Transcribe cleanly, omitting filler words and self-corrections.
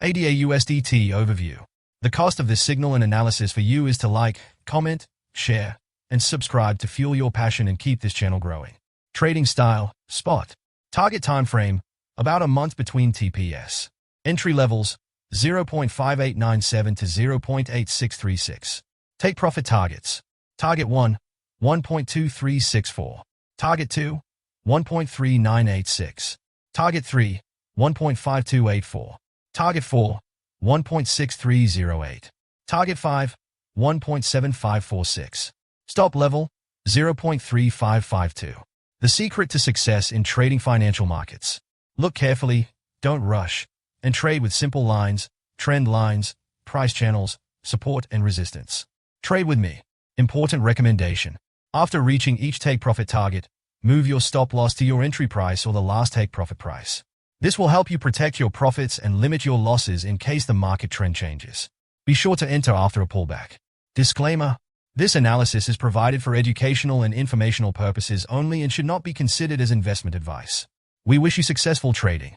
ADA USDT Overview. The cost of this signal and analysis for you is to like, comment, share, and subscribe to fuel your passion and keep this channel growing. Trading style, spot. Target time frame, about a month between TPS. Entry levels, 0.5897 to 0.8636. Take profit targets. Target 1, 1.2364. Target 2, 1.3986. Target 3, 1.5284. Target 4, 1.6308. Target 5, 1.7546. Stop level, 0.3552. The secret to success in trading financial markets. Look carefully, don't rush, and trade with simple lines, trend lines, price channels, support and resistance. Trade with me. Important recommendation. After reaching each take profit target, move your stop loss to your entry price or the last take profit price. This will help you protect your profits and limit your losses in case the market trend changes. Be sure to enter after a pullback. Disclaimer: this analysis is provided for educational and informational purposes only and should not be considered as investment advice. We wish you successful trading.